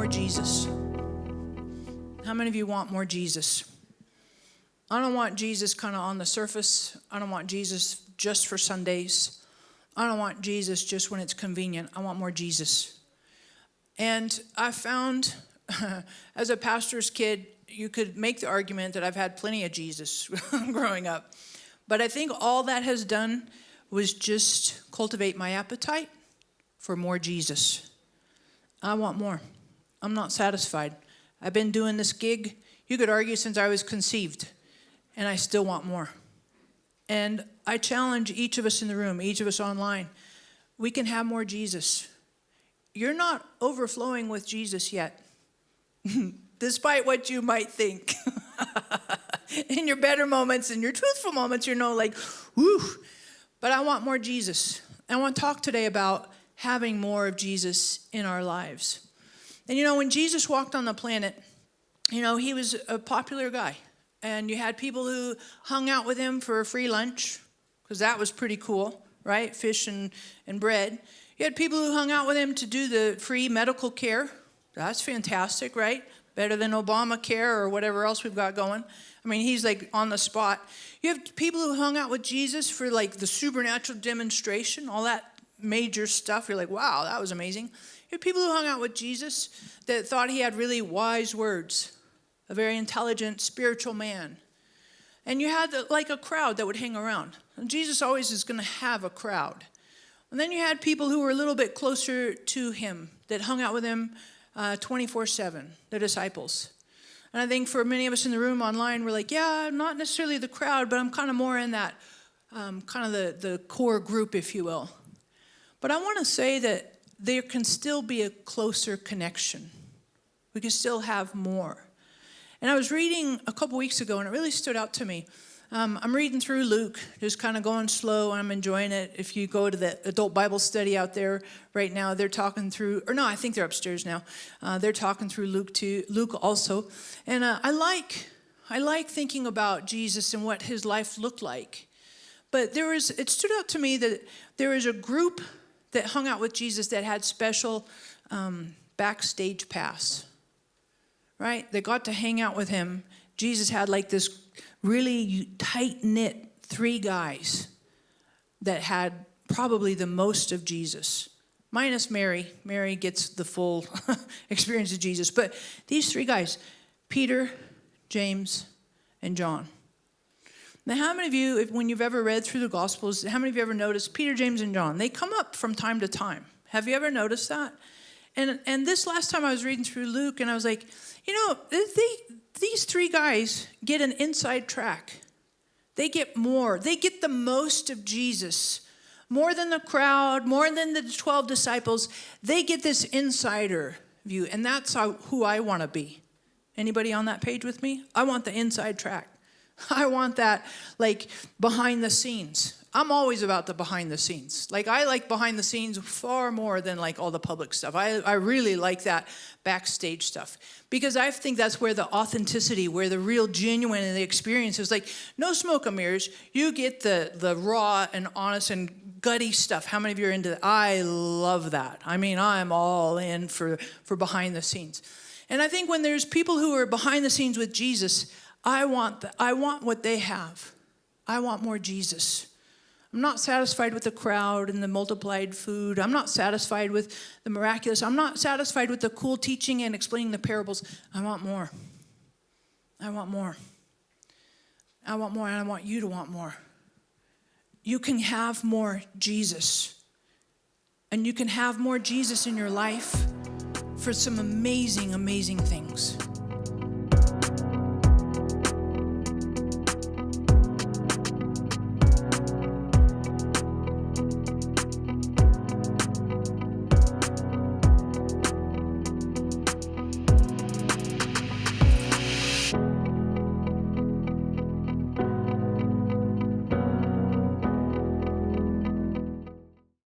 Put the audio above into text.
more Jesus? How many of you want more Jesus? I don't want Jesus kind of on the surface. I don't want Jesus just for Sundays. I don't want Jesus just when it's convenient. I want more Jesus. And I found, as a pastor's kid, you could make the argument that I've had plenty of Jesus growing up. But I think all that has done was just cultivate my appetite for more Jesus. I want more. I'm not satisfied. I've been doing this gig, you could argue, since I was conceived, and I still want more. And I challenge each of us in the room, each of us online, we can have more Jesus. You're not overflowing with Jesus yet, despite what you might think. In your better moments, in your truthful moments, you're like, whoo. But I want more Jesus. I want to talk today about having more of Jesus in our lives. And when Jesus walked on the planet, he was a popular guy. And you had people who hung out with him for a free lunch, because that was pretty cool, right? Fish and bread. You had people who hung out with him to do the free medical care. That's fantastic, right? Better than Obamacare or whatever else we've got going. I mean, he's like on the spot. You have people who hung out with Jesus for like the supernatural demonstration, all that major stuff. You're like, wow, that was amazing. You have people who hung out with Jesus that thought he had really wise words, a very intelligent, spiritual man. And you had like a crowd that would hang around. And Jesus always is going to have a crowd. And then you had people who were a little bit closer to him that hung out with him 24/7, the disciples. And I think for many of us in the room online, we're like, yeah, not necessarily the crowd, but I'm kind of more in that kind of the core group, if you will. But I want to say that there can still be a closer connection. We can still have more. And I was reading a couple weeks ago, and it really stood out to me. I'm reading through Luke, just kind of going slow, and I'm enjoying it. If you go to the adult Bible study out there right now, they're talking through, or no, I think they're upstairs now. They're talking through Luke also. And I like thinking about Jesus and what his life looked like. But it stood out to me that there was a group that hung out with Jesus that had special backstage pass, right? They got to hang out with him. Jesus had like this really tight-knit 3 guys that had probably the most of Jesus, minus Mary. Mary gets the full experience of Jesus. But these 3 guys, Peter, James, and John. Now, how many of you, when you've ever read through the Gospels, how many of you ever noticed Peter, James, and John? They come up from time to time. Have you ever noticed that? And this last time I was reading through Luke, and I was like, these 3 guys get an inside track. They get more. They get the most of Jesus. More than the crowd, more than the 12 disciples. They get this insider view, and that's who I want to be. Anybody on that page with me? I want the inside track. I want that, like, behind the scenes. I'm always about the behind the scenes. Like, I like behind the scenes far more than, like, all the public stuff. I really like that backstage stuff. Because I think that's where the authenticity, where the real genuine and the experience is. Like, no smoke and mirrors. You get the raw and honest and gutty stuff. How many of you are into that? I love that. I mean, I'm all in for behind the scenes. And I think when there's people who are behind the scenes with Jesus, I want what they have. I want more Jesus. I'm not satisfied with the crowd and the multiplied food. I'm not satisfied with the miraculous. I'm not satisfied with the cool teaching and explaining the parables. I want more. I want more. I want more, and I want you to want more. You can have more Jesus. And you can have more Jesus in your life for some amazing, amazing things.